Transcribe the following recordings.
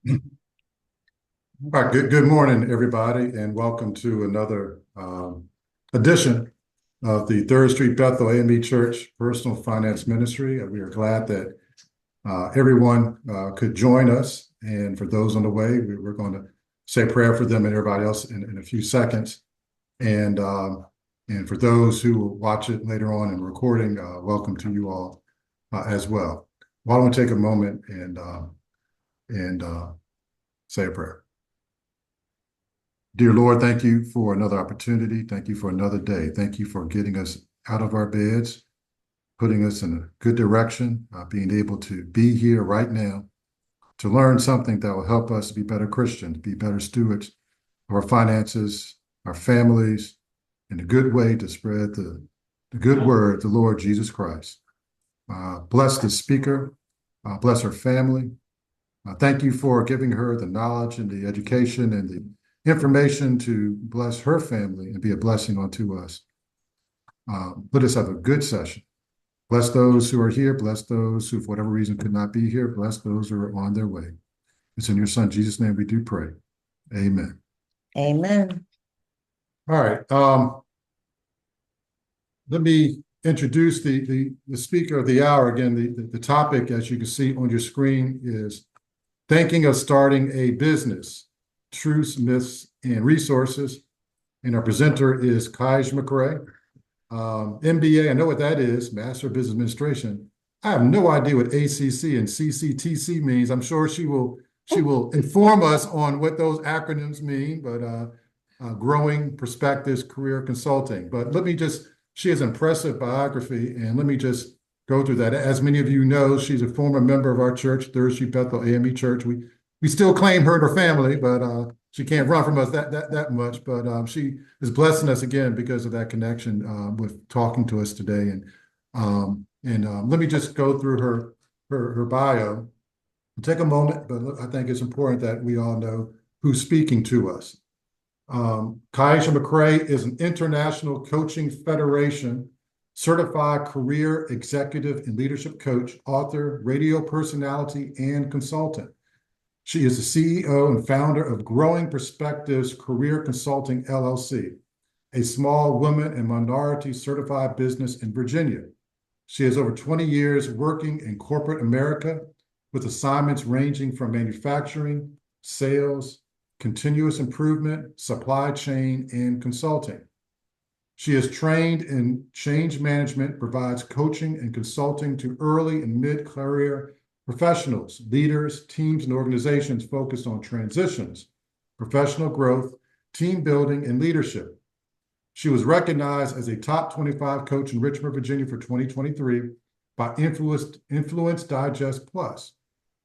All right, good morning, everybody, and welcome to another edition of the Third Street Bethel AME Church Personal Finance Ministry. We are glad that everyone could join us. And for those on the way, we're going to say a prayer for them and everybody else in a few seconds. And for those who will watch it later on in recording, welcome to you all as well. Why don't we take a moment and say a prayer. Dear Lord, thank you for another opportunity. Thank you for another day. Thank you for getting us out of our beds, putting us in a good direction, being able to be here right now to learn something that will help us be better Christians, be better stewards of our finances, our families, in a good way to spread the good word, the Lord Jesus Christ. Bless the speaker, bless her family. Thank you for giving her the knowledge and the education and the information to bless her family and be a blessing unto us. Let us have a good session. Bless those who are here. Bless those who, for whatever reason, could not be here. Bless those who are on their way. It's in your Son, Jesus' name, we do pray. Amen. Amen. All right. Let me introduce the speaker of the hour again. The topic, as you can see on your screen, is thinking of starting a business. Truths, myths, and resources. And our presenter is Kaisha McCrea, MBA. I know what that is, Master of Business Administration. I have no idea what ACC and CCTC means. I'm sure she will inform us on what those acronyms mean, but Growing Perspectives Career Consulting. But she has an impressive biography, and let me just go through that. As many of you know, she's a former member of our church, Third Street Bethel AME Church. We still claim her and her family, but she can't run from us that much. But she is blessing us again because of that connection with talking to us today. And let me just go through her bio. Take a moment, but I think it's important that we all know who's speaking to us. Kaisha McCrea is an International Coaching Federation certified career executive and leadership coach, author, radio personality, and consultant. She is the CEO and founder of Growing Perspectives Career Consulting, LLC, a small women and minority certified business in Virginia. She has over 20 years working in corporate America with assignments ranging from manufacturing, sales, continuous improvement, supply chain, and consulting. She is trained in change management, provides coaching and consulting to early and mid-career professionals, leaders, teams, and organizations focused on transitions, professional growth, team building, and leadership. She was recognized as a top 25 coach in Richmond, Virginia for 2023 by Influence Digest Plus.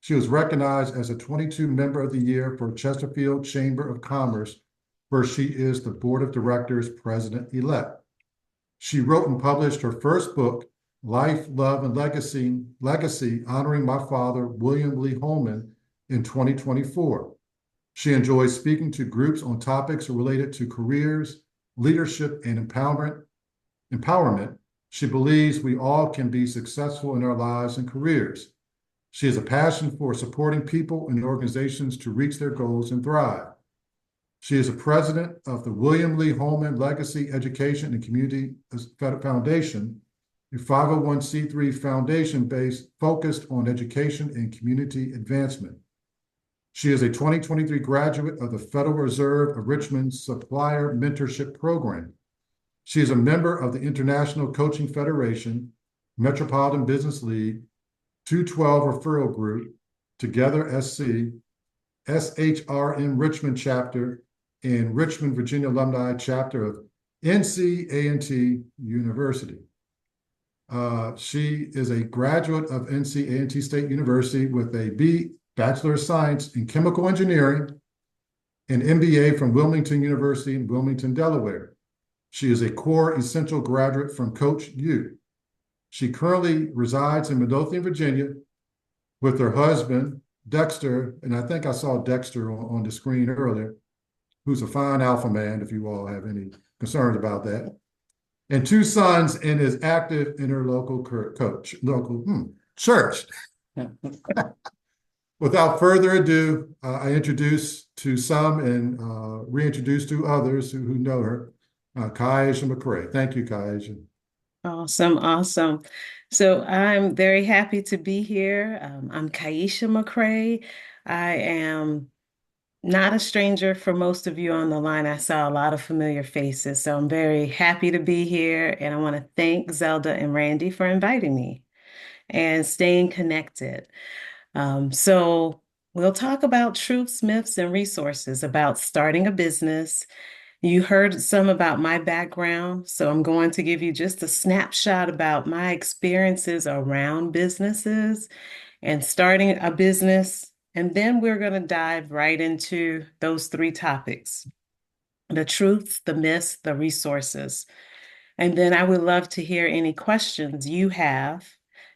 She was recognized as a 22 Member of the Year for Chesterfield Chamber of Commerce, where she is the Board of Directors President-elect. She wrote and published her first book, Life, Love, and Legacy, honoring my father, William Lee Holman, in 2024. She enjoys speaking to groups on topics related to careers, leadership, and empowerment. She believes we all can be successful in our lives and careers. She has a passion for supporting people and organizations to reach their goals and thrive. She is a president of the William Lee Holman Legacy Education and Community Foundation, a 501c3 foundation focused on education and community advancement. She is a 2023 graduate of the Federal Reserve of Richmond Supplier Mentorship Program. She is a member of the International Coaching Federation, Metropolitan Business League, 212 Referral Group, Together SC, SHRM Richmond Chapter, and Richmond, Virginia Alumni Chapter of NC-A&T University. She is a graduate of NC-A&T State University with a Bachelor of Science in Chemical Engineering, an MBA from Wilmington University in Wilmington, Delaware. She is a core essential graduate from Coach U. She currently resides in Midlothian, Virginia, with her husband, Dexter, and I think I saw Dexter on the screen earlier, who's a fine alpha man, if you all have any concerns about that, and two sons, and is active in her local church. Without further ado, I introduce to some and reintroduce to others who know her, Kaisha McCrea. Thank you, Kaisha. Awesome, awesome. So I'm very happy to be here. I'm Kaisha McCrea. I am not a stranger for most of you on the line. I saw a lot of familiar faces, so I'm very happy to be here. And I want to thank Zelda and Randy for inviting me and staying connected. So we'll talk about truths, myths, and resources about starting a business. You heard some about my background, so I'm going to give you just a snapshot about my experiences around businesses and starting a business. And then we're going to dive right into those three topics: the truths, the myths, the resources. And then I would love to hear any questions you have,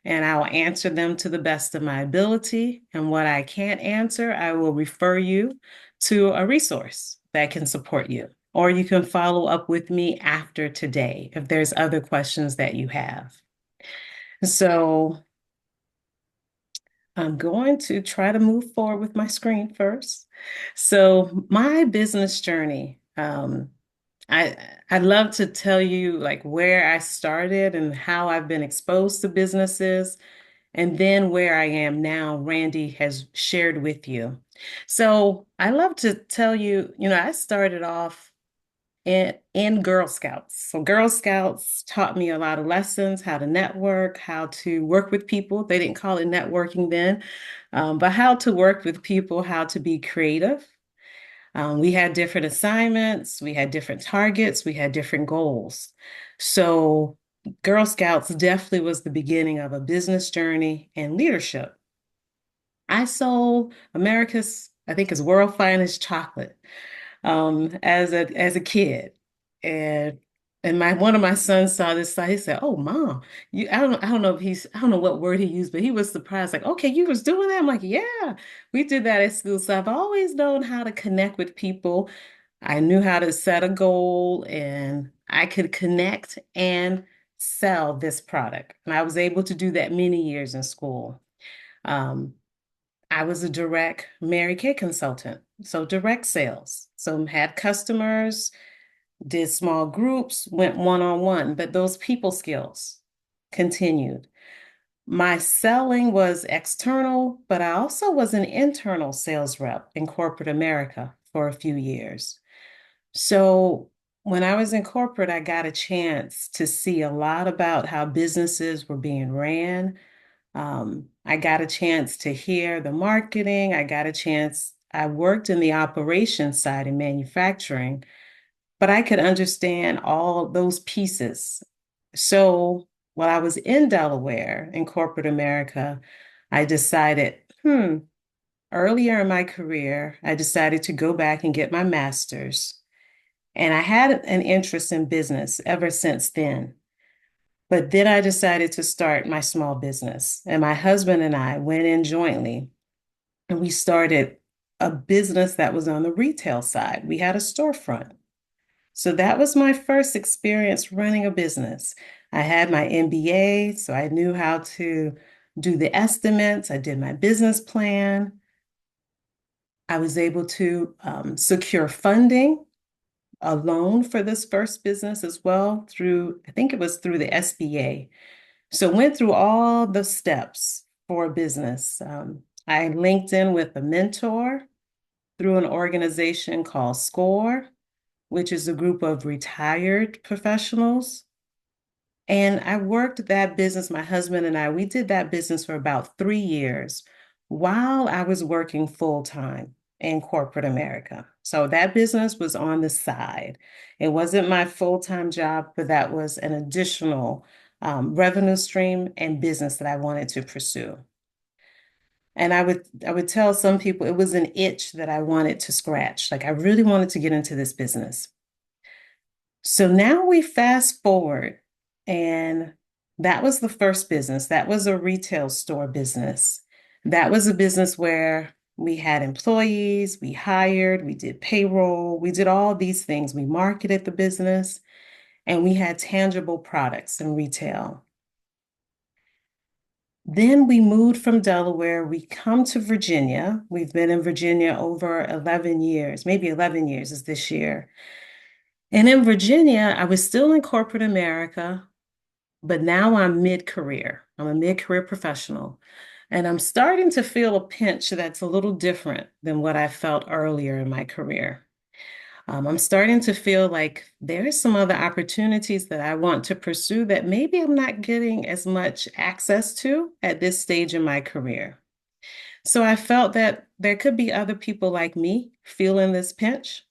and I'll answer them to the best of my ability. And what I can't answer, I will refer you to a resource that can support you. Or you can follow up with me after today if there's other questions that you have. So I'm going to try to move forward with my screen first. So my business journey, I I'd love to tell you like where I started and how I've been exposed to businesses, and then where I am now, Randy has shared with you. So I love to tell you, I started off in Girl Scouts. So Girl Scouts taught me a lot of lessons, how to network, how to work with people. They didn't call it networking then, but how to work with people, how to be creative. We had different assignments, we had different targets, we had different goals. So Girl Scouts definitely was the beginning of a business journey and leadership. I sold America's, I think it's world finest chocolate as a kid. And my one of my sons saw this site. He said, "Oh, mom, I don't know if I don't know what word he used, but he was surprised. Like, okay, you was doing that." I'm like, "Yeah, we did that at school." So I've always known how to connect with people. I knew how to set a goal, and I could connect and sell this product. And I was able to do that many years in school. Um, I was a direct Mary Kay consultant, so direct sales. So had customers, did small groups, went one-on-one, but those people skills continued. My selling was external, but I also was an internal sales rep in corporate America for a few years. So when I was in corporate, I got a chance to see a lot about how businesses were being ran. I got a chance to hear the marketing. I worked in the operations side in manufacturing, but I could understand all those pieces. So while I was in Delaware in corporate America, I decided, earlier in my career, I decided to go back and get my master's. And I had an interest in business ever since then. But then I decided to start my small business. And my husband and I went in jointly and we started a business that was on the retail side. We had a storefront. So that was my first experience running a business. I had my MBA, so I knew how to do the estimates. I did my business plan. I was able to secure funding, a loan for this first business as well I think it was through the SBA. So went through all the steps for a business. I linked in with a mentor through an organization called SCORE, which is a group of retired professionals. And I worked that business, my husband and I, we did that business for about 3 years while I was working full time in corporate America. So that business was on the side. It wasn't my full-time job, but that was an additional revenue stream and business that I wanted to pursue. And I would tell some people it was an itch that I wanted to scratch. Like I really wanted to get into this business. So now we fast forward, and that was the first business. That was a retail store business. That was a business where we had employees, we hired, we did payroll, we did all these things. We marketed the business, and we had tangible products in retail. Then we moved from Delaware. We come to Virginia. We've been in Virginia over 11 years, maybe 11 years is this year. And in Virginia, I was still in corporate America, but now I'm mid-career. I'm a mid-career professional. And I'm starting to feel a pinch that's a little different than what I felt earlier in my career. I'm starting to feel like there are some other opportunities that I want to pursue that maybe I'm not getting as much access to at this stage in my career. So I felt that there could be other people like me feeling this pinch.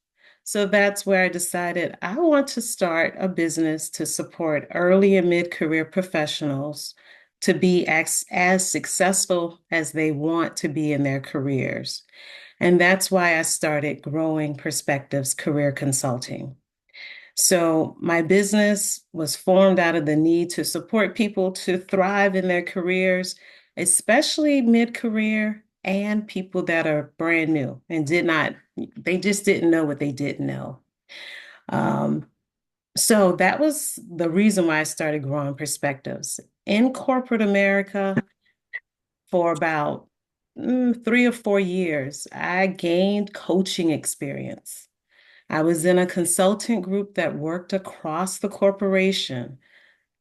So that's where I decided I want to start a business to support early and mid-career professionals to be as successful as they want to be in their careers. And that's why I started Growing Perspectives Career Consulting. So my business was formed out of the need to support people to thrive in their careers, especially mid-career and people that are brand new and they just didn't know what they didn't know. Um, so that was the reason why I started Growing Perspectives. In corporate America, for about 3 or 4 years, I gained coaching experience. I was in a consultant group that worked across the corporation,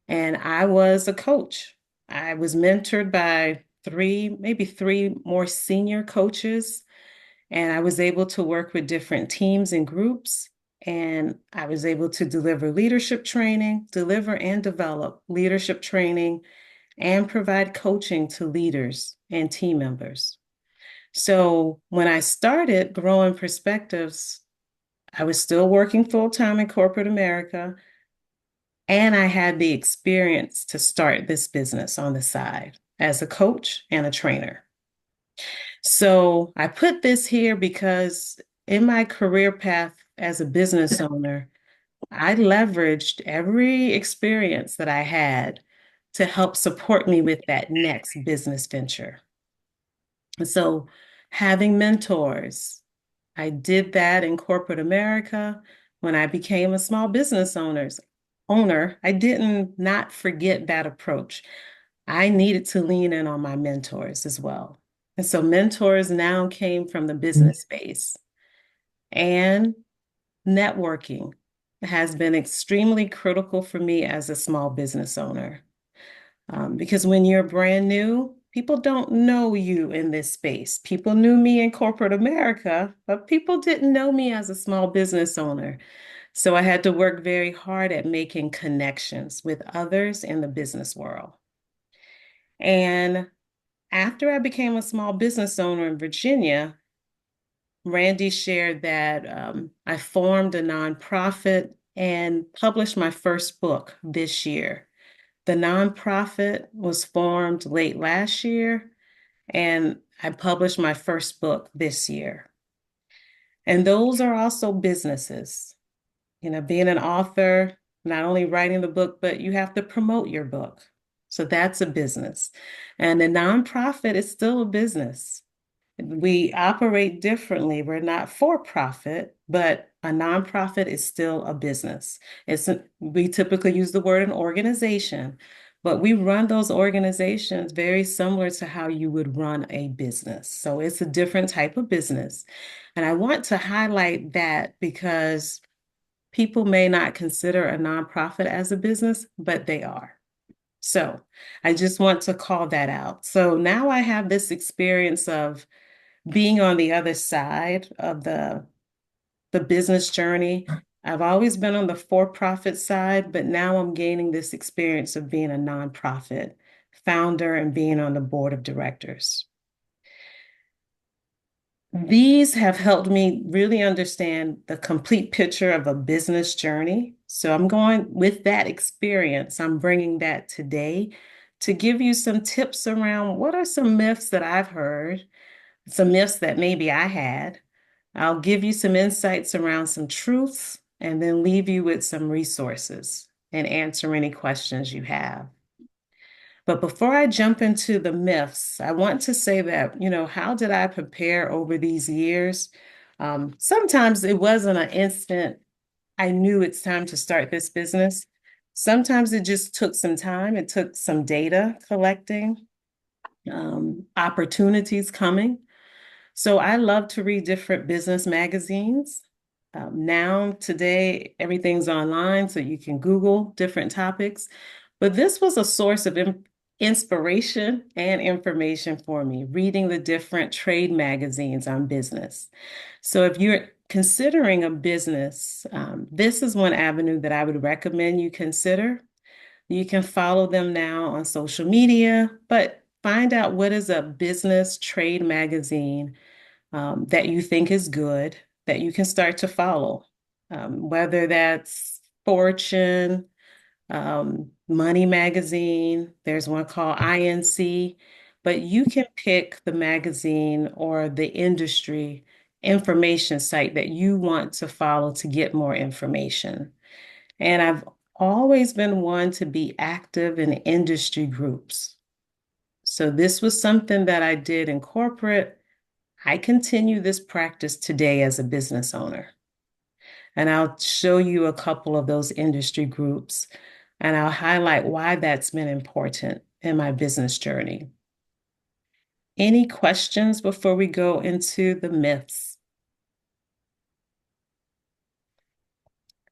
and I was a coach. I was mentored by maybe three more senior coaches, and I was able to work with different teams and groups. And I was able to deliver and develop leadership training, and provide coaching to leaders and team members. So when I started Growing Perspectives, I was still working full time in corporate America, and I had the experience to start this business on the side as a coach and a trainer. So I put this here because in my career path as a business owner, I leveraged every experience that I had to help support me with that next business venture. And so having mentors, I did that in corporate America. When I became a small business owner, I didn't not forget that approach. I needed to lean in on my mentors as well. And so mentors now came from the business space, and networking has been extremely critical for me as a small business owner. Because when you're brand new, people don't know you in this space. People knew me in corporate America, but people didn't know me as a small business owner. So I had to work very hard at making connections with others in the business world. And after I became a small business owner in Virginia, Randy shared that I formed a nonprofit and published my first book this year. The nonprofit was formed late last year, and I published my first book this year. And those are also businesses. Being an author, not only writing the book, but you have to promote your book. So that's a business. And a nonprofit is still a business. We operate differently. We're not for profit, but a nonprofit is still a business. We typically use the word an organization, but we run those organizations very similar to how you would run a business. So it's a different type of business. And I want to highlight that because people may not consider a nonprofit as a business, but they are. So I just want to call that out. So now I have this experience of being on the other side of the business journey. I've always been on the for-profit side, but now I'm gaining this experience of being a nonprofit founder and being on the board of directors. These have helped me really understand the complete picture of a business journey. So I'm going with that experience, I'm bringing that today to give you some tips around what are some myths that I've heard, some myths that maybe I had. I'll give you some insights around some truths and then leave you with some resources and answer any questions you have. But before I jump into the myths, I want to say that, how did I prepare over these years? Sometimes it wasn't an instant, I knew it's time to start this business. Sometimes it just took some time. It took some data collecting. opportunities coming. So I love to read different business magazines. Now, today, everything's online, so you can Google different topics. But this was a source of inspiration and information for me, reading the different trade magazines on business. So if you're considering a business, this is one avenue that I would recommend you consider. You can follow them now on social media, but find out what is a business trade magazine that you think is good that you can start to follow, whether that's Fortune, Money Magazine, there's one called INC, but you can pick the magazine or the industry information site that you want to follow to get more information. And I've always been one to be active in industry groups. So this was something that I did in corporate. I continue this practice today as a business owner. And I'll show you a couple of those industry groups and I'll highlight why that's been important in my business journey. Any questions before we go into the myths?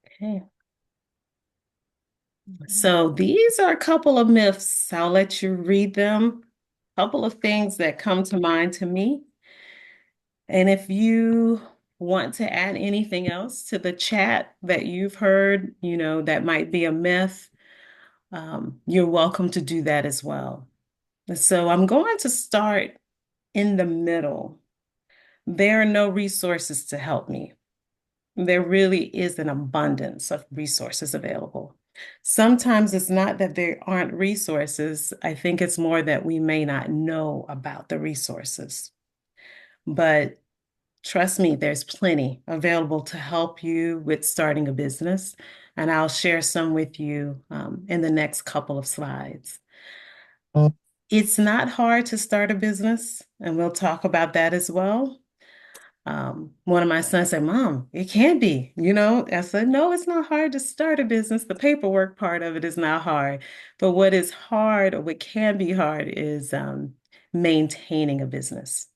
Okay. So these are a couple of myths. I'll let you read them. A couple of things that come to mind to me. And if you want to add anything else to the chat that you've heard, that might be a myth, you're welcome to do that as well. So I'm going to start in the middle. There are no resources to help me. There really is an abundance of resources available. Sometimes it's not that there aren't resources. I think it's more that we may not know about the resources. But trust me, there's plenty available to help you with starting a business. And I'll share some with you in the next couple of slides. It's not hard to start a business, and we'll talk about that as well. One of my sons said, Mom, it can't be, I said, no, it's not hard to start a business. The paperwork part of it is not hard. But what is hard, or what can be hard, is maintaining a business.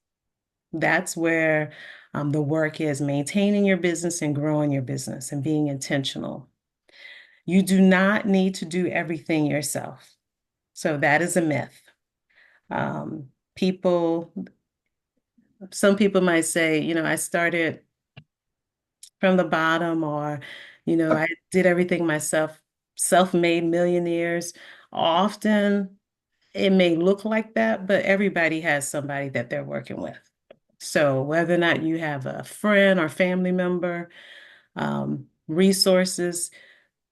That's where the work is, maintaining your business and growing your business and being intentional. You do not need to do everything yourself. So that is a myth. Um, people, some people might say, I started from the bottom, or, I did everything myself, self-made millionaires. Often it may look like that, but everybody has somebody that they're working with. So whether or not you have a friend or family member, resources,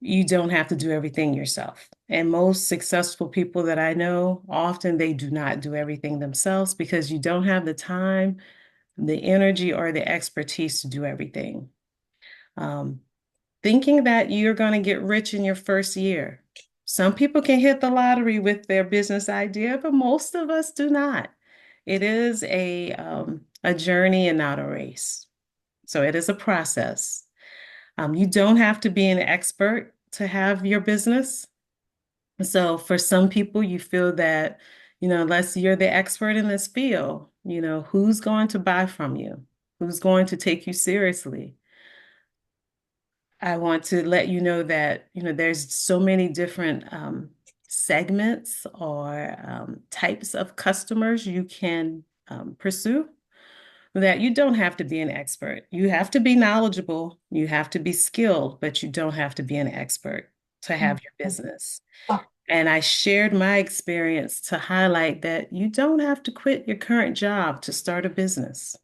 you don't have to do everything yourself. And most successful people that I know, often they do not do everything themselves because you don't have the time, the energy, or the expertise to do everything. Thinking that you're going to get rich in your first year. Some people can hit the lottery with their business idea, but most of us do not. It is a journey and not a race. So it is a process. You don't have to be an expert to have your business. So for some people, you feel that, unless you're the expert in this field, who's going to buy from you? Who's going to take you seriously? I want to let you know that, there's so many different segments or types of customers you can pursue, that you don't have to be an expert. You have to be knowledgeable, you have to be skilled, but you don't have to be an expert to have your business. And I shared my experience to highlight that you don't have to quit your current job to start a business.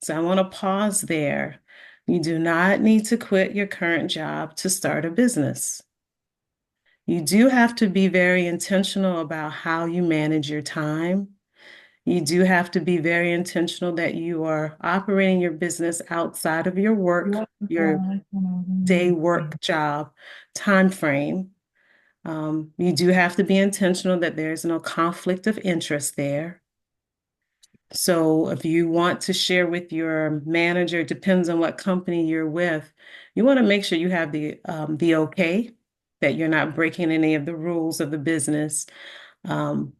So I want to pause there. You do not need to quit your current job to start a business. You do have to be very intentional about how you manage your time. You do have to be very intentional that you are operating your business outside of your work, your day work job time frame. You do have to be intentional that there's no conflict of interest there. So if you want to share with your manager, it depends on what company you're with, you want to make sure you have the okay, that you're not breaking any of the rules of the business. um,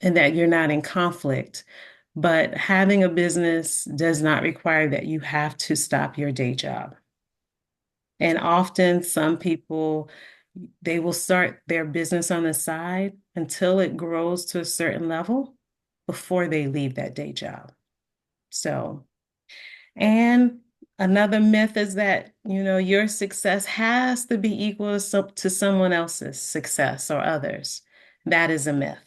and that you're not in conflict. But having a business does not require that you have to stop your day job. And often some people, they will start their business on the side until it grows to a certain level before they leave that day job. So, and another myth is that, your success has to be equal to someone else's success or others. That is a myth.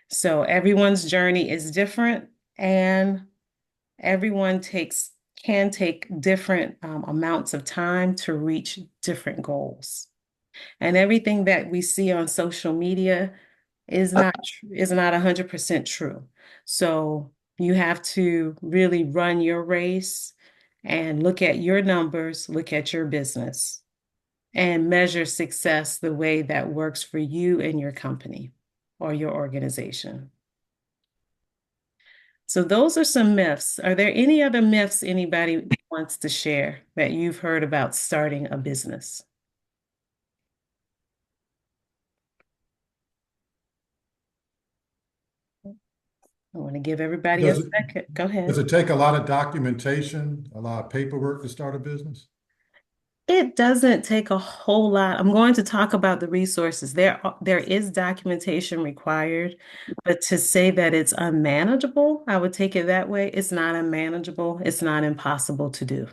So everyone's journey is different, and everyone can take different amounts of time to reach different goals. And everything that we see on social media is not 100% true. So you have to really run your race and look at your numbers, look at your business, and measure success the way that works for you and your company or your organization. So those are some myths. Are there any other myths anybody wants to share that you've heard about starting a business? I want to give everybody a Does it, second. Go does ahead. it take a lot of documentation, a lot of paperwork to start a business? It doesn't take a whole lot. I'm going to talk about the resources. There is documentation required, but to say that it's unmanageable, I would take it that way. It's not unmanageable. It's not impossible to do.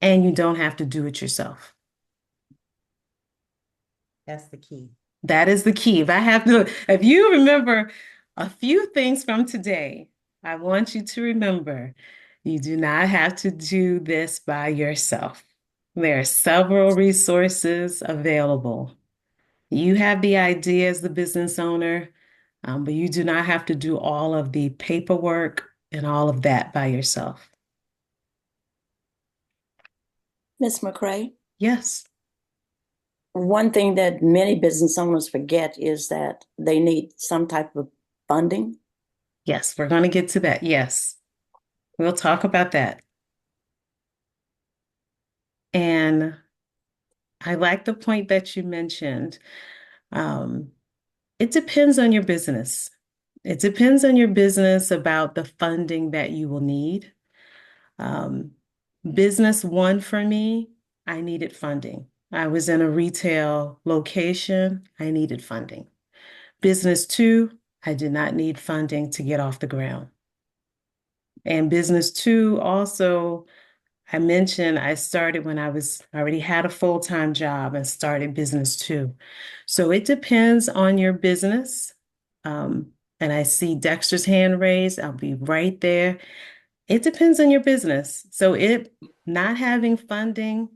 And you don't have to do it yourself. That's the key. That is the key. If you remember a few things from today, I want you to remember you do not have to do this by yourself. There are several resources available. You have the idea as the business owner, but you do not have to do all of the paperwork and all of that by yourself. Ms. McCrea, Yes, one thing that many business owners forget is that they need some type of funding. yes, we're going to get to that. Yes, we'll talk about that. And I like the point that you mentioned. Um, it depends on your business. It depends on your business about the funding that you will need. Um, business one for me, I needed funding. I was in a retail location. I needed funding. Business two, I did not need funding to get off the ground. And business two also, I mentioned I started when I already had a full-time job and started business too. So it depends on your business. Um, and I see Dexter's hand raised. I'll be right there. It depends on your business. So it not having funding,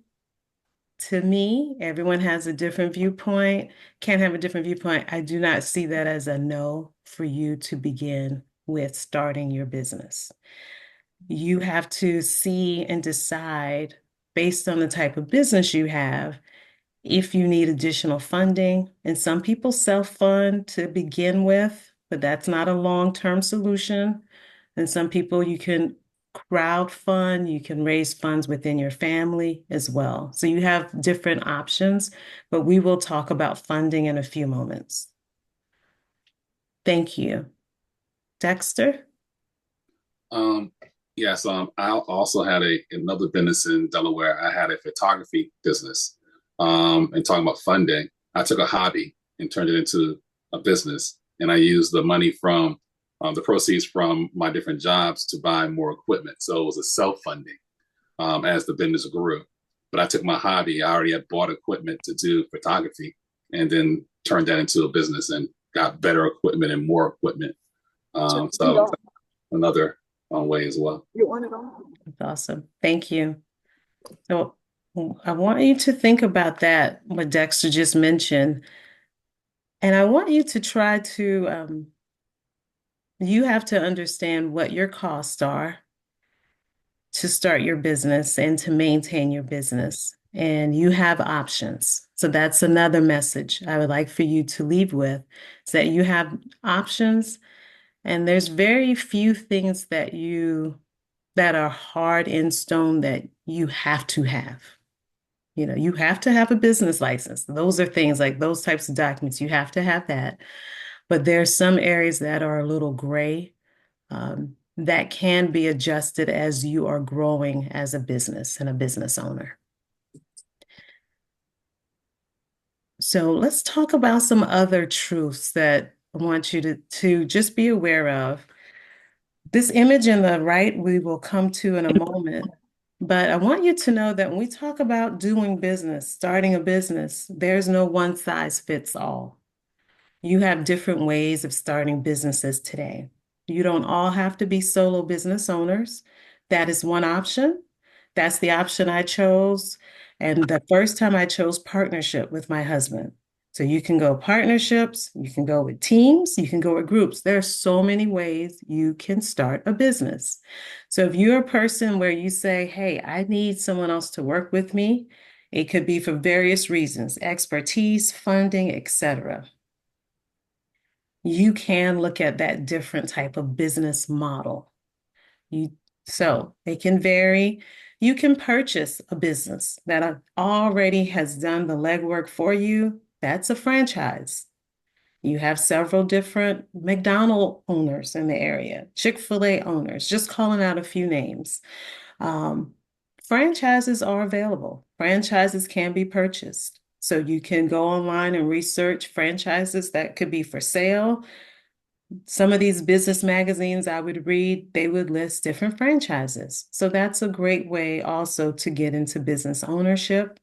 to me, everyone has a different viewpoint, can have a different viewpoint. I do not see that as a no for you to begin with starting your business. You have to see and decide based on the type of business you have if you need additional funding. And some people self-fund to begin with, but that's not a long-term solution. And some people you can crowd fund, you can raise funds within your family as well. So you have different options, but we will talk about funding in a few moments. Thank you. Dexter? Um, yes, I also had another business in Delaware. I had a photography business. And talking about funding, I took a hobby and turned it into a business, and I used the money from the proceeds from my different jobs to buy more equipment. So it was a self-funding as the business grew. But I took my hobby. I already had bought equipment to do photography, and then turned that into a business and got better equipment and more equipment. So another way as well. You want it on? That's awesome. Thank you. So I want you to think about that, what Dexter just mentioned. And I want you to try to, you have to understand what your costs are to start your business and to maintain your business. And you have options. So that's another message I would like for you to leave with, is that you have options, and there's very few things that are hard in stone that you have to have. You have to have a business license. Those are things like those types of documents. You have to have that. But there's some areas that are a little gray, that can be adjusted as you are growing as a business and a business owner. So let's talk about some other truths that I want you to just be aware of. This image in the right, we will come to in a moment. But I want you to know that when we talk about doing business, starting a business, there's no one size fits all. You have different ways of starting businesses today. You don't all have to be solo business owners. That is one option. That's the option I chose. And the first time I chose partnership with my husband. So you can go partnerships, you can go with teams, you can go with groups. There are so many ways you can start a business. So if you're a person where you say, hey, I need someone else to work with me, it could be for various reasons, expertise, funding, etc. You can look at that different type of business model. So it can vary. You can purchase a business that already has done the legwork for you. That's a franchise. You have several different McDonald's owners in the area, Chick-fil-A owners, just calling out a few names. Um, Franchises are available. Franchises can be purchased. So you can go online and research franchises that could be for sale. Some of these business magazines I would read, they would list different franchises. So that's a great way also to get into business ownership.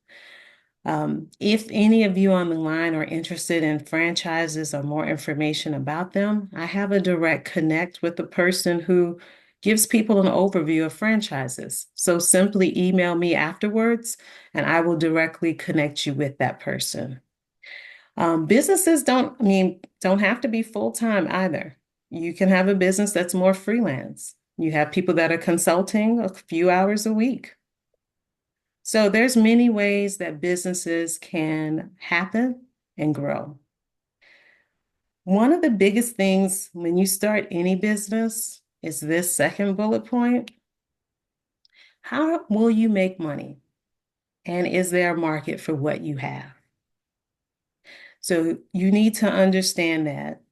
If any of you on the line are interested in franchises or more information about them, I have a direct connect with the person who gives people an overview of franchises. So simply email me afterwards and I will directly connect you with that person. Businesses don't have to be full-time either. You can have a business that's more freelance. You have people that are consulting a few hours a week. So there's many ways that businesses can happen and grow. One of the biggest things when you start any business is this second bullet point. How will you make money? And is there a market for what you have? So you need to understand that.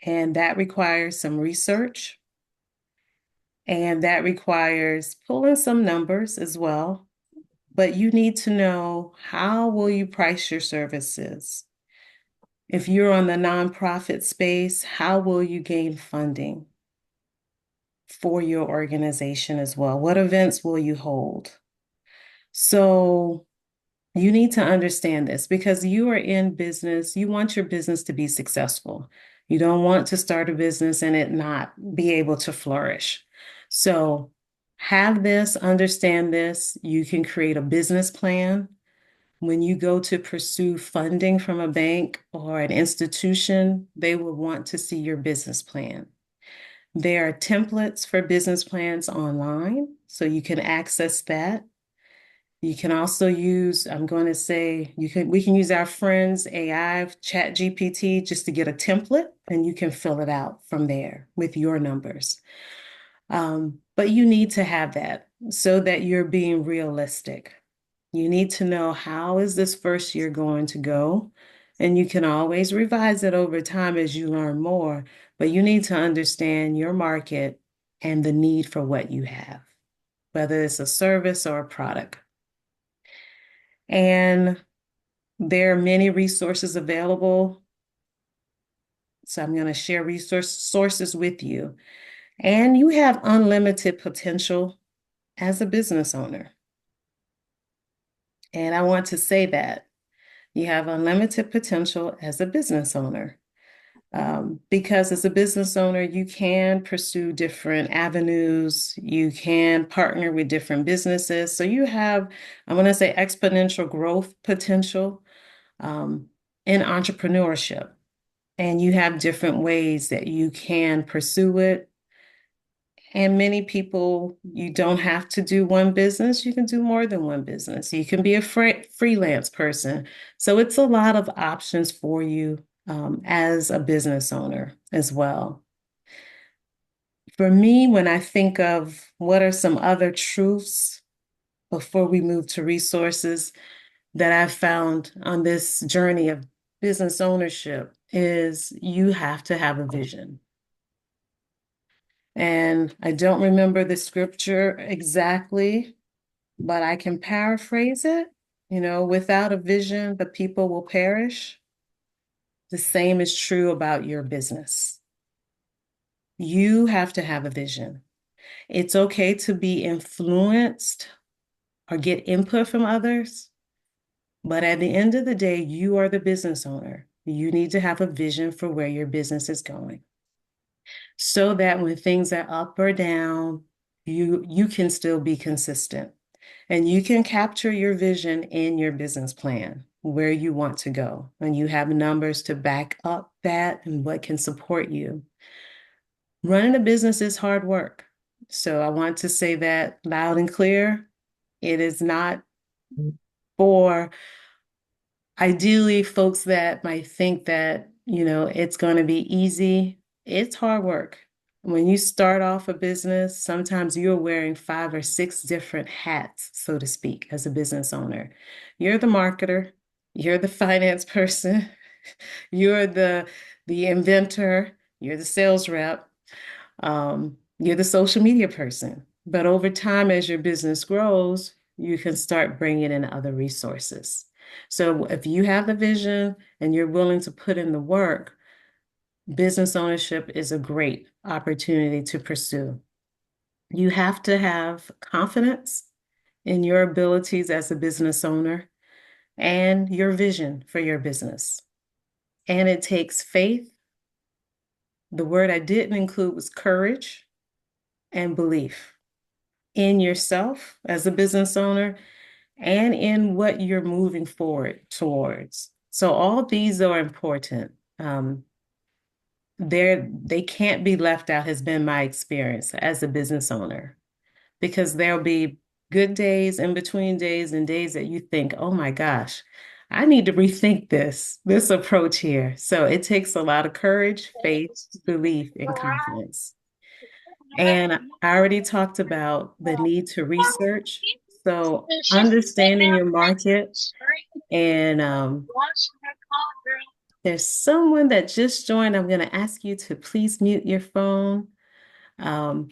And that requires some research. And that requires pulling some numbers as well. But you need to know, how will you price your services? If you're on the nonprofit space, how will you gain funding for your organization as well? What events will you hold? So you need to understand this because you are in business. You want your business to be successful. You don't want to start a business and it not be able to flourish. So have this, understand this. You can create a business plan. When you go to pursue funding from a bank or an institution, they will want to see your business plan. There are templates for business plans online, so you can access that. You can also use, I'm going to say, we can use our friends AI, Chat GPT, just to get a template, and you can fill it out from there with your numbers. But you need to have that so that you're being realistic. You need to know, how is this first year going to go? And you can always revise it over time as you learn more, but you need to understand your market and the need for what you have, whether it's a service or a product. And there are many resources available. So I'm going to share sources with you. And you have unlimited potential as a business owner. And I want to say that you have unlimited potential as a business owner. Because as a business owner, you can pursue different avenues. You can partner with different businesses. So you have, I want to say, exponential growth potential in entrepreneurship. And you have different ways that you can pursue it. And many people, you don't have to do one business. You can do more than one business. You can be a freelance person. So it's a lot of options for you as a business owner as well. For me, when I think of what are some other truths before we move to resources, that I've found on this journey of business ownership is you have to have a vision. And I don't remember the scripture exactly, but I can paraphrase it. You know, without a vision, the people will perish. The same is true about your business. You have to have a vision. It's okay to be influenced or get input from others, but at the end of the day, you are the business owner. You need to have a vision for where your business is going so that when things are up or down, you can still be consistent and you can capture your vision in your business plan, where you want to go, and you have numbers to back up that and what can support you. Running a business is hard work. So I want to say that loud and clear. It is not for ideally folks that might think that, you know, it's going to be easy. It's hard work. When you start off a business, sometimes you're wearing 5 or 6 different hats, so to speak, as a business owner. You're the marketer, you're the finance person, you're the inventor, you're the sales rep, you're the social media person. But over time, as your business grows, you can start bringing in other resources. So if you have the vision and you're willing to put in the work, business ownership is a great opportunity to pursue. You have to have confidence in your abilities as a business owner and your vision for your business. And it takes faith. The word I didn't include was courage and belief in yourself as a business owner and in what you're moving forward towards. So all of these are important. They can't be left out, has been my experience as a business owner, because there'll be good days, in between days, and days that you think, oh my gosh, I need to rethink this approach here. So it takes a lot of courage, faith, belief, and confidence. And I already talked about the need to research. So understanding your market and there's someone that just joined. I'm going to ask you to please mute your phone. Um,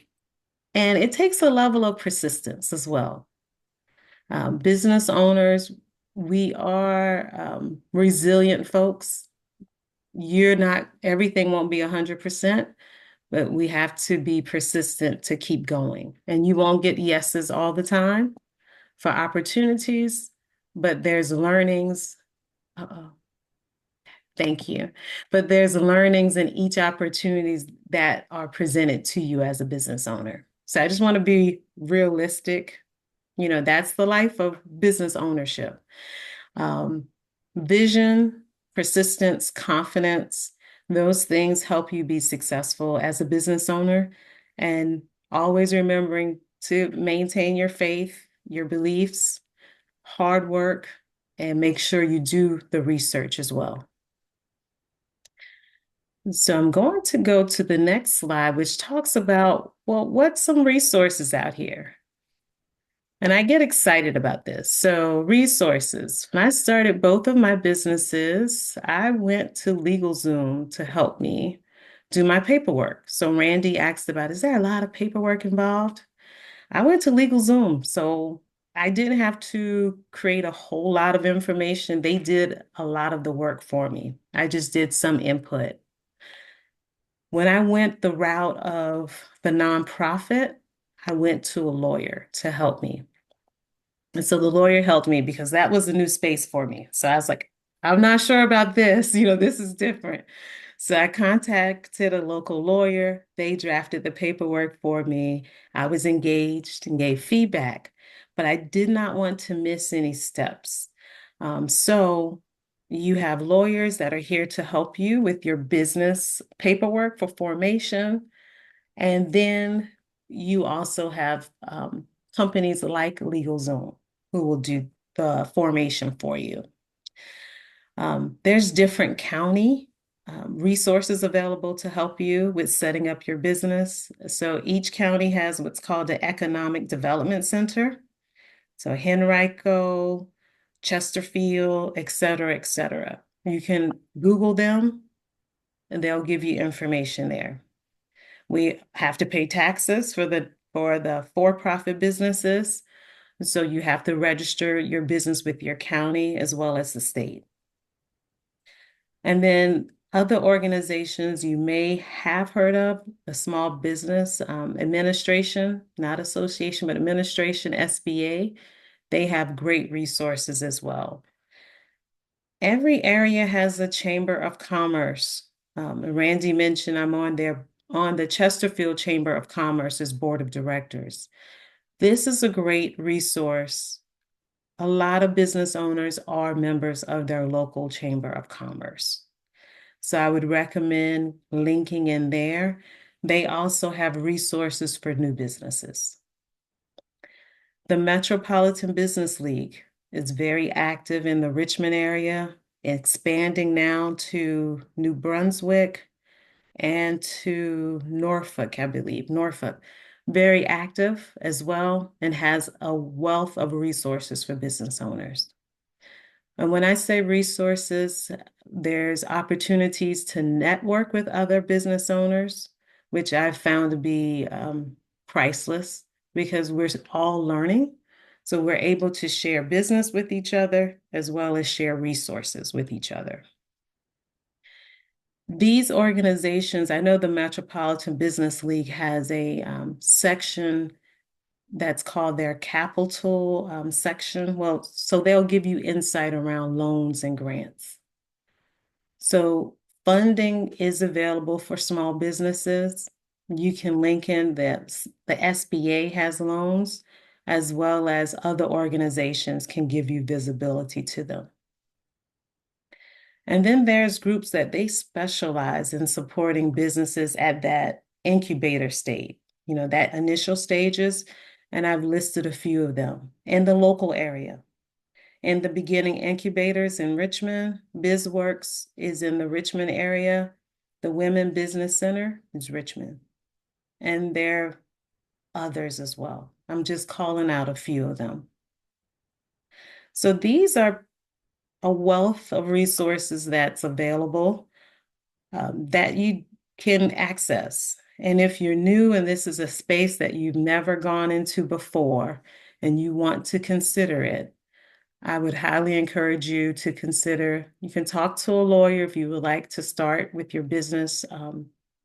and it takes a level of persistence as well. Business owners, we are resilient folks. Everything won't be 100%, but we have to be persistent to keep going. And you won't get yeses all the time for opportunities, but there's learnings. Uh-oh. Thank you. But there's learnings in each opportunities that are presented to you as a business owner. So I just want to be realistic. You know, that's the life of business ownership. Vision, persistence, confidence, those things help you be successful as a business owner. And always remembering to maintain your faith, your beliefs, hard work, and make sure you do the research as well. So I'm going to go to the next slide, which talks about, well, what's some resources out here? And I get excited about this. So resources. When I started both of my businesses, I went to LegalZoom to help me do my paperwork. So Randy asked about, is there a lot of paperwork involved? I went to LegalZoom. So I didn't have to create a whole lot of information. They did a lot of the work for me. I just did some input. When I went the route of the nonprofit, I went to a lawyer to help me. And so the lawyer helped me because that was a new space for me. So I was like, I'm not sure about this. You know, this is different. So I contacted a local lawyer. They drafted the paperwork for me. I was engaged and gave feedback, but I did not want to miss any steps. So you have lawyers that are here to help you with your business paperwork for formation. And then you also have companies like LegalZoom who will do the formation for you. There's different county resources available to help you with setting up your business. So each county has what's called an Economic Development Center. So Henrico, Chesterfield, et cetera, et cetera. You can Google them and they'll give you information there. We have to pay taxes for the for-profit businesses. So you have to register your business with your county as well as the state. And then other organizations you may have heard of, the Small Business Administration, not association, but administration, SBA, they have great resources as well. Every area has a chamber of commerce. Randy mentioned I'm on the Chesterfield Chamber of Commerce's board of directors. This is a great resource. A lot of business owners are members of their local chamber of commerce. So I would recommend linking in there. They also have resources for new businesses. The Metropolitan Business League is very active in the Richmond area, expanding now to New Brunswick and to Norfolk, I believe. Norfolk, very active as well, and has a wealth of resources for business owners. And when I say resources, there's opportunities to network with other business owners, which I've found to be priceless because we're all learning. So we're able to share business with each other as well as share resources with each other. These organizations, I know the Metropolitan Business League has a section that's called their capital section. Well, so they'll give you insight around loans and grants. So funding is available for small businesses. You can link in that the SBA has loans, as well as other organizations can give you visibility to them. And then there's groups that they specialize in supporting businesses at that incubator stage, that initial stages. And I've listed a few of them in the local area. In the beginning incubators in Richmond, BizWorks is in the Richmond area. The Women Business Center is Richmond. And there are others as well. I'm just calling out a few of them. So these are a wealth of resources that's available that you can access. And if you're new and this is a space that you've never gone into before and you want to consider it, I would highly encourage you to consider, you can talk to a lawyer if you would like to start with your business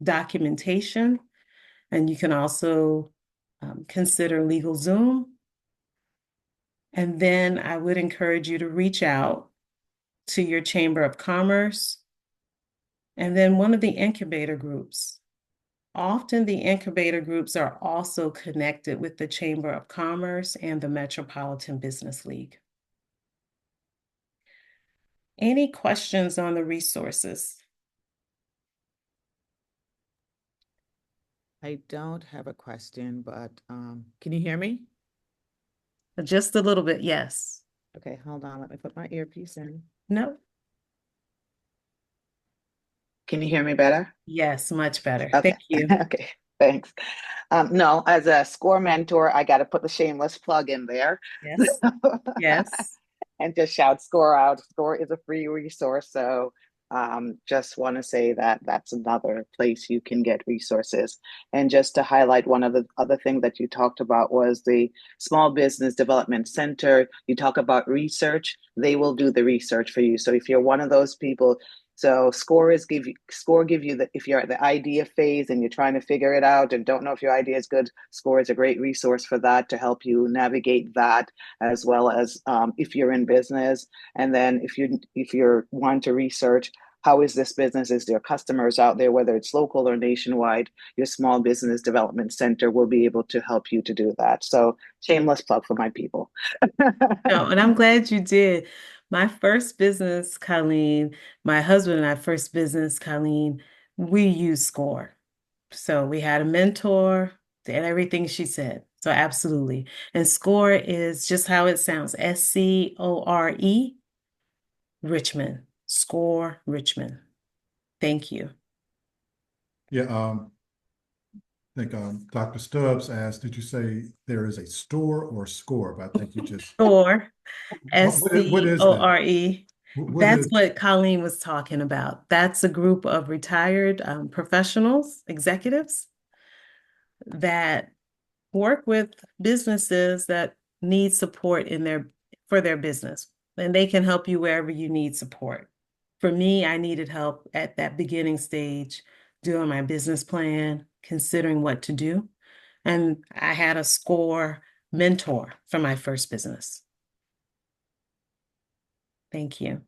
documentation. And you can also consider LegalZoom. And then I would encourage you to reach out to your Chamber of Commerce and then one of the incubator groups. Often the incubator groups are also connected with the Chamber of Commerce and the Metropolitan Business League. Any questions on the resources? I don't have a question, but can you hear me? Just a little bit, yes. Okay, hold on. Let me put my earpiece in. No? Can you hear me better? Yes, much better. Okay. Thank you. Okay, thanks. No, as a SCORE mentor, I got to put the shameless plug in there. Yes. Yes. And just shout SCORE out. SCORE is a free resource. So just want to say that that's another place you can get resources. And just to highlight, one of the other things that you talked about was the Small Business Development Center. You talk about research, they will do the research for you. So if you're one of those people, so SCORE give you the, if you're at the idea phase and you're trying to figure it out and don't know if your idea is good, SCORE is a great resource for that to help you navigate that, as well as if you're in business. And then if you're want to research, how is this business? Is there customers out there, whether it's local or nationwide? Your Small Business Development Center will be able to help you to do that. So shameless plug for my people. No, and I'm glad you did. My first business, Colleen, my husband and I first business, Colleen, we used SCORE. So we had a mentor and everything she said. So absolutely. And SCORE is just how it sounds, SCORE, Richmond, SCORE Richmond. Thank you. Yeah, think Dr. Stubbs asked, did you say there is a store or score? But I think you just, Or what is that? SCORE. What That's is, what Colleen was talking about. That's a group of retired professionals, executives that work with businesses that need support for their business, and they can help you wherever you need support. For me, I needed help at that beginning stage, doing my business plan, considering what to do. And I had a SCORE mentor for my first business. Thank you.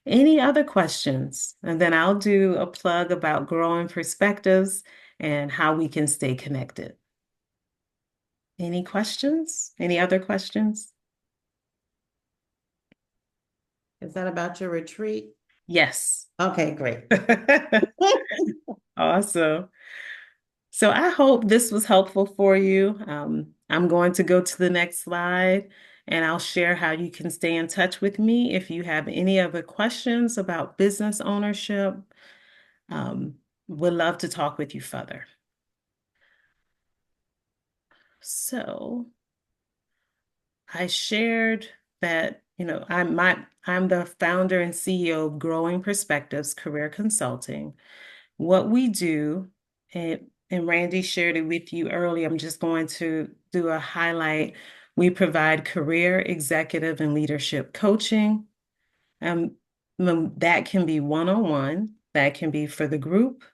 Any other questions? And then I'll do a plug about growing perspectives and how we can stay connected. Any questions? Any other questions? Is that about your retreat? Yes. Okay, great. Awesome. So I hope this was helpful for you. I'm going to go to the next slide and I'll share how you can stay in touch with me if you have any other questions about business ownership. Would love to talk with you further. So I shared that, I'm the founder and CEO of Growing Perspectives Career Consulting. What we do, and Randy shared it with you earlier, I'm just going to do a highlight. We provide career, executive, and leadership coaching. That can be one-on-one, that can be for the group.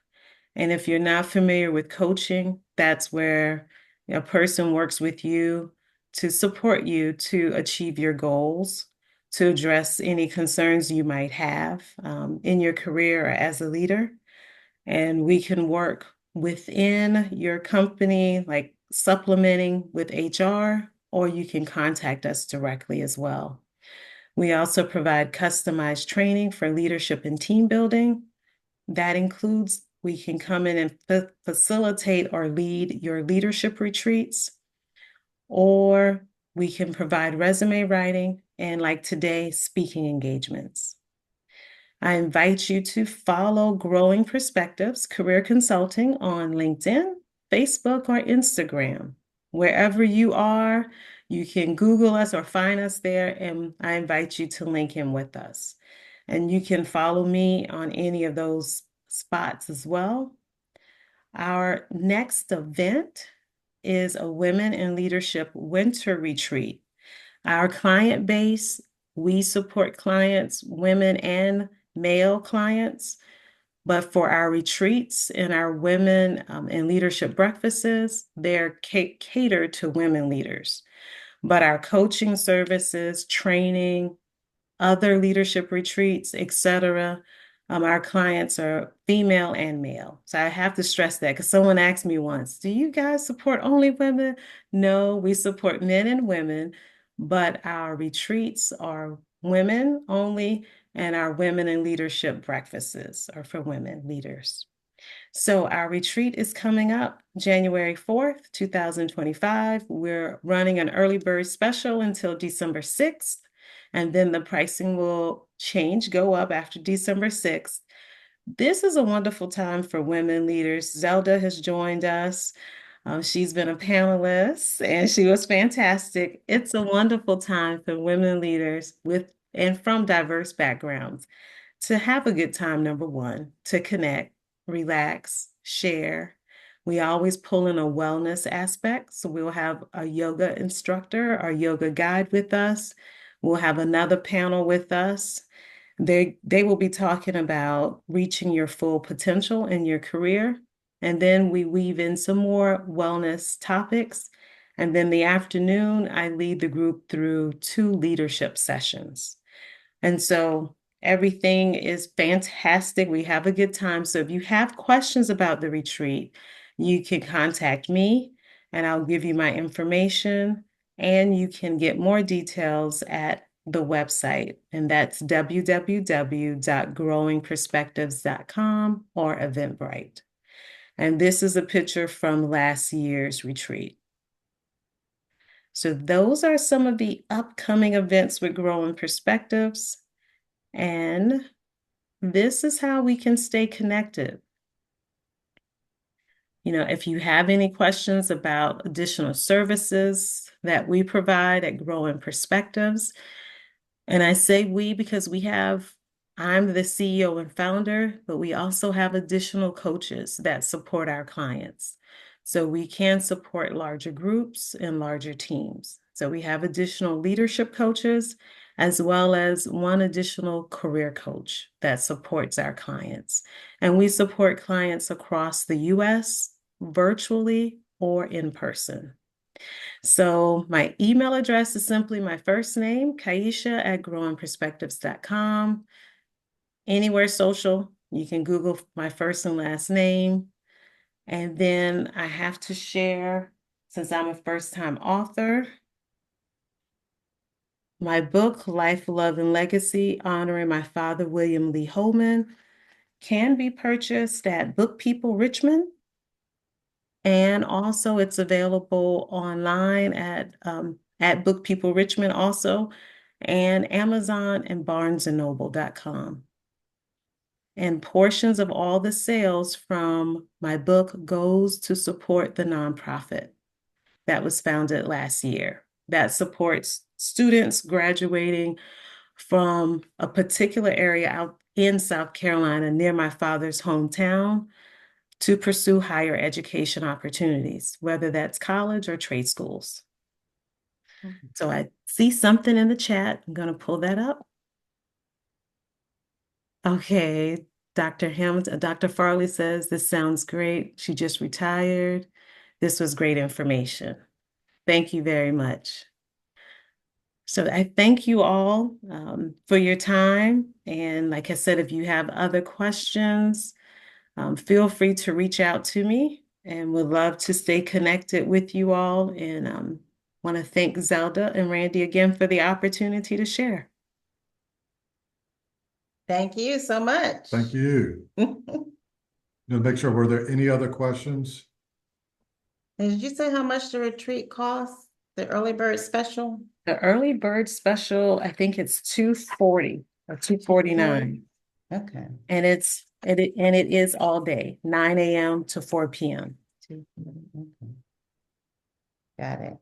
And if you're not familiar with coaching, that's where a person works with you to support you to achieve your goals, to address any concerns you might have in your career or as a leader. And we can work within your company, like supplementing with HR, or you can contact us directly as well. We also provide customized training for leadership and team building. That includes we can come in and facilitate or lead your leadership retreats, or we can provide resume writing and, like today, speaking engagements. I invite you to follow Growing Perspectives Career Consulting on LinkedIn, Facebook, or Instagram. Wherever you are, you can Google us or find us there, and I invite you to link in with us. And you can follow me on any of those spots as well. Our next event is a Women in Leadership Winter Retreat. Our client base, we support clients, women and male clients, but for our retreats and our women in leadership breakfasts, they're catered to women leaders. But our coaching services, training, other leadership retreats, etc., our clients are female and male. So I have to stress that because someone asked me once, do you guys support only women? No, we support men and women, but our retreats are women only, and our women in leadership breakfasts are for women leaders. So our retreat is coming up January 4th, 2025. We're running an early bird special until December 6th. And then the pricing will go up after December 6th. This is a wonderful time for women leaders. Zelda has joined us. She's been a panelist and she was fantastic. It's a wonderful time for women leaders with and from diverse backgrounds to have a good time, number one, to connect, relax, share. We always pull in a wellness aspect. So we'll have a yoga instructor or yoga guide with us. We'll have another panel with us. They will be talking about reaching your full potential in your career. And then we weave in some more wellness topics. And then the afternoon, I lead the group through 2 leadership sessions. And so everything is fantastic. We have a good time. So if you have questions about the retreat, you can contact me and I'll give you my information. And you can get more details at the website, and that's www.growingperspectives.com or Eventbrite. And this is a picture from last year's retreat. So those are some of the upcoming events with Growing Perspectives. And this is how we can stay connected. If you have any questions about additional services that we provide at Growing Perspectives, and I say we because I'm the CEO and founder, but we also have additional coaches that support our clients. So we can support larger groups and larger teams. So we have additional leadership coaches, as well as one additional career coach that supports our clients. And we support clients across the US, virtually or in person. So my email address is simply my first name, Kaisha at growingperspectives.com. Anywhere social, you can Google my first and last name. And then I have to share, since I'm a first-time author, my book, Life, Love, and Legacy, honoring my father, William Lee Holman, can be purchased at Book People Richmond. And also it's available online at Book People Richmond also, and Amazon and BarnesandNoble.com. And portions of all the sales from my book goes to support the nonprofit that was founded last year that supports students graduating from a particular area out in South Carolina near my father's hometown to pursue higher education opportunities, whether that's college or trade schools. So I see something in the chat. I'm going to pull that up. Okay, Dr. Farley says, this sounds great. She just retired. This was great information. Thank you very much. So I thank you all for your time. And like I said, if you have other questions, feel free to reach out to me, and would love to stay connected with you all. And want to thank Zelda and Randy again for the opportunity to share. Thank you so much. Thank you. Make sure, were there any other questions? And did you say how much the retreat costs? The early bird special? The early bird special, I think it's $240 or $249. Okay. And it is all day, 9 a.m. to 4 p.m. Okay. Got it.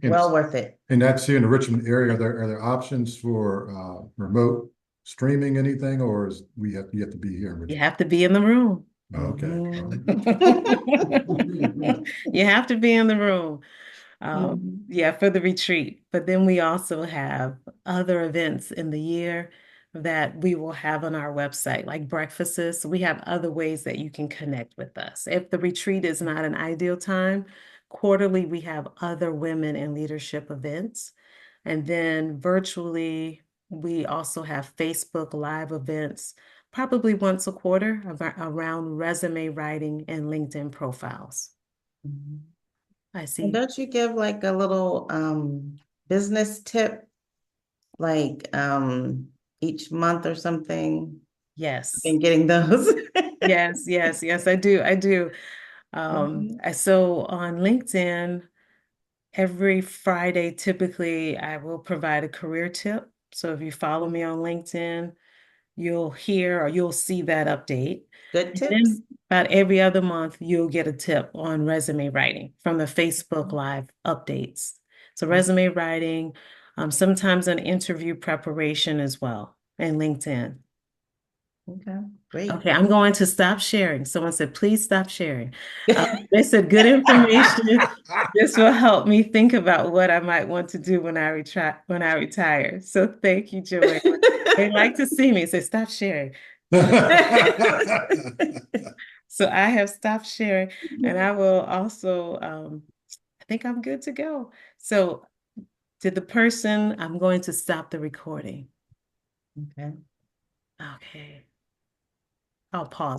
And- Well worth it. And that's here in the Richmond area. Are there options for remote streaming anything, or you have to be here in You Richmond? have to be in the room. Okay. You have to be in the room. Yeah, for the retreat. But then we also have other events in the year that we will have on our website, like breakfasts. We have other ways that you can connect with us. If the retreat is not an ideal time, quarterly, we have other women in leadership events. And then virtually, we also have Facebook Live events, probably once a quarter, around resume writing and LinkedIn profiles. Mhm. I And see. don't you give like a little business tip, like each month or something? Yes. Been getting those. Yes, I do. I do. So on LinkedIn, every Friday, typically, I will provide a career tip. So if you follow me on LinkedIn, you'll hear or you'll see that update. Good And tips. then about every other month, you'll get a tip on resume writing from the Facebook Live updates. So resume writing, sometimes an interview preparation as well, and LinkedIn. Okay, great. Okay, I'm going to stop sharing. Someone said, please stop sharing. They said, good information. This will help me think about what I might want to do when I retire. So thank you, Joanne. They like to see me, so stop sharing. So I have stopped sharing, and I will also, I think I'm good to go. So to the person, I'm going to stop the recording. Okay. Okay. I'll pause.